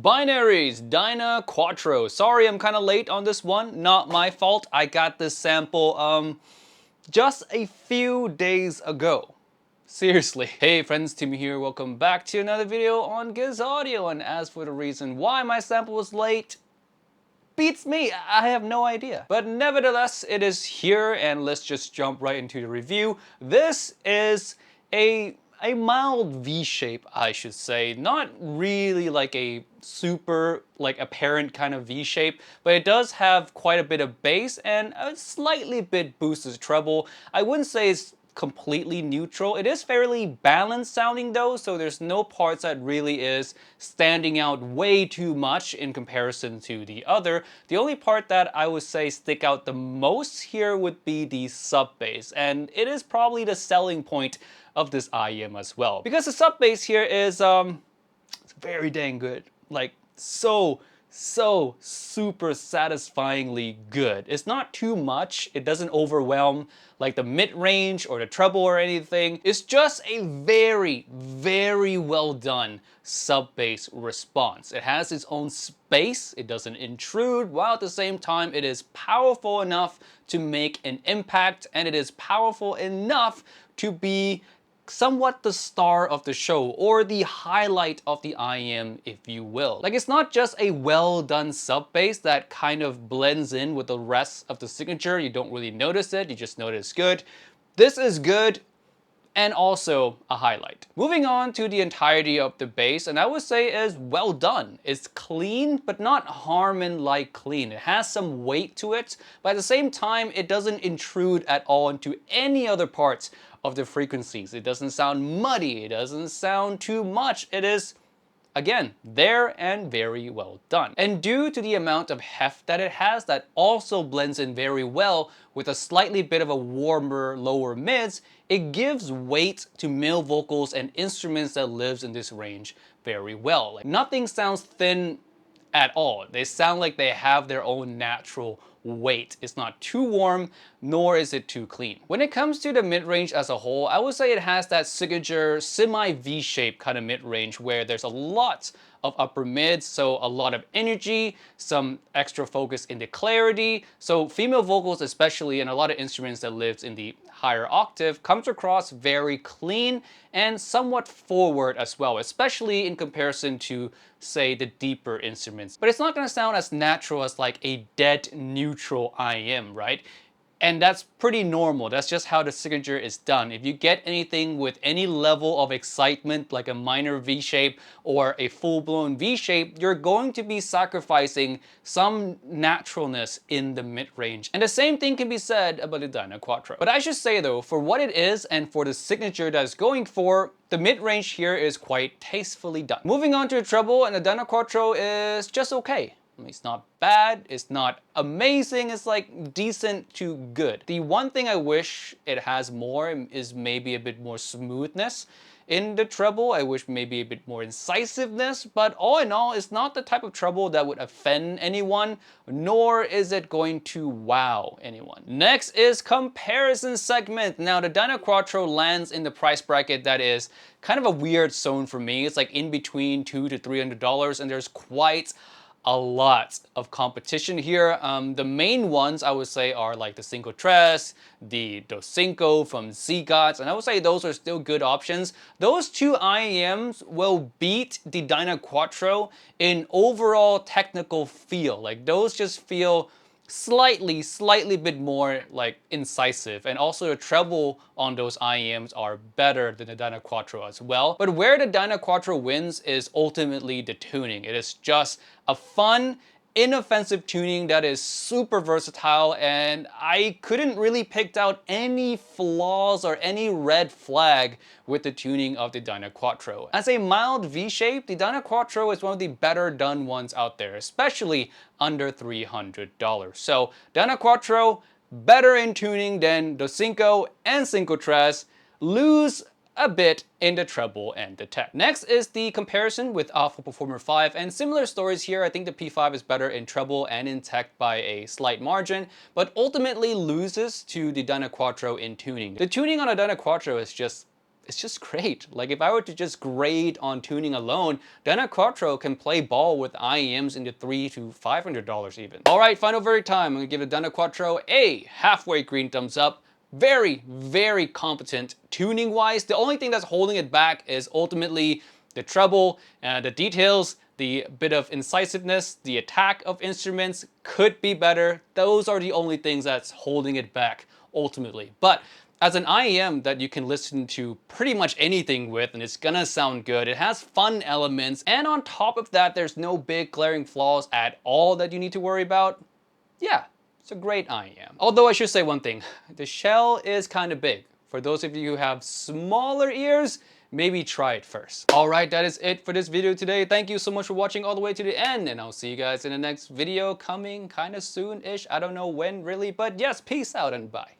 Binaries, Dynaquattro. Sorry, I'm kind of late on this one. Not my fault. I got this sample just a few days ago. Seriously. Hey friends, Tim here. Welcome back to another video on Giz Audio. And as for the reason why my sample was late, beats me. I have no idea. But nevertheless, it is here, and let's just jump right into the review. This is a mild V shape, I should say. Not really like a super apparent kind of V shape, but it does have quite a bit of bass and a slightly bit boosted treble. I wouldn't say it's completely neutral. It is fairly balanced sounding though, so there's no parts that really is standing out way too much in comparison to the other. The only part that I would say stick out the most here would be the sub bass, and it is probably the selling point of this IEM as well, because the sub bass here is it's very dang good, like so super satisfyingly good. It's not too much, it doesn't overwhelm like the mid-range or the treble or anything. It's just a very well done sub-bass response. It has its own space, it doesn't intrude, while at the same time it is powerful enough to make an impact, and it is powerful enough to be somewhat the star of the show, or the highlight of the IEM, if you will. Like, it's not just a well done sub bass that kind of blends in with the rest of the signature. You don't really notice it, you just notice it's good. This is good and also a highlight. Moving on to the entirety of the bass, and I would say is well done. It's clean, but not Harmon-like clean. It has some weight to it, but at the same time, it doesn't intrude at all into any other parts of the frequencies. It doesn't sound muddy, it doesn't sound too much. It is, again, there and very well done. And due to the amount of heft that it has, that also blends in very well with a slightly bit of a warmer lower mids, it gives weight to male vocals and instruments that lives in this range very well. Like, nothing sounds thin at all. They sound like they have their own natural weight. It's not too warm, nor is it too clean. When it comes to the mid-range as a whole, I would say it has that signature semi-V shape kind of mid-range where there's a lot of upper mids, so a lot of energy, some extra focus in the clarity. So female vocals especially, and a lot of instruments that lives in the higher octave, comes across very clean and somewhat forward as well, especially in comparison to, say, the deeper instruments. But it's not going to sound as natural as like a dead neutral IEM, right? And that's pretty normal. That's just how the signature is done. If you get anything with any level of excitement, like a minor V shape or a full-blown V shape, you're going to be sacrificing some naturalness in the mid-range. And the same thing can be said about the Dynaquattro. But I should say though, for what it is and for the signature that it's going for, the mid-range here is quite tastefully done. Moving on to the treble, and the Dynaquattro is just okay. It's not bad, it's not amazing, it's like decent to good. The one thing I wish it has more is maybe a bit more smoothness in the treble. I wish maybe a bit more incisiveness, but all in all, it's not the type of treble that would offend anyone, nor is it going to wow anyone. Next is comparison segment. Now, the Dynaquattro lands in the price bracket that is kind of a weird zone for me. It's like in between $200 to $300, and there's quite a lot of competition here. The main ones I would say are like the Cinco Tres, the Dos Cinco from Zgots, and I would say those are still good options. Those two IEMs will beat the Dynaquattro in overall technical feel. Like, those just feel slightly bit more like incisive, and also the treble on those IEMs are better than the Dynaquattro as well. But where the Dynaquattro wins is ultimately the tuning. It is just a fun, inoffensive tuning that is super versatile, and I couldn't really pick out any flaws or any red flag with the tuning of the Dynaquattro. As a mild V shape, the Dynaquattro is one of the better done ones out there, especially under $300. So Dynaquattro, better in tuning than the Cinco and Cinco Tres, lose a bit in the treble and the tech. Next is the comparison with Alpha Performer 5, and similar stories here. I think the P5 is better in treble and in tech by a slight margin, but ultimately loses to the Dynaquattro in tuning. The tuning on a Dynaquattro is just it's just great. Like if I were to just grade on tuning alone, Dynaquattro can play ball with IEMs in the $300 to $500 even. All right, final verdict time. I'm gonna give the Dynaquattro a halfway green thumbs up. Very, very competent tuning wise. The only thing that's holding it back is ultimately the treble, the details, the bit of incisiveness, the attack of instruments could be better. Those are the only things that's holding it back ultimately. But as an IEM that you can listen to pretty much anything with and it's gonna sound good, it has fun elements, and on top of that, there's no big glaring flaws at all that you need to worry about. Yeah, it's a great IEM. Although I should say one thing, the shell is kind of big. For those of you who have smaller ears, maybe try it first. All right, that is it for this video today. Thank you so much for watching all the way to the end, and I'll see you guys in the next video coming kind of soon-ish. I don't know when really, but yes, peace out and bye.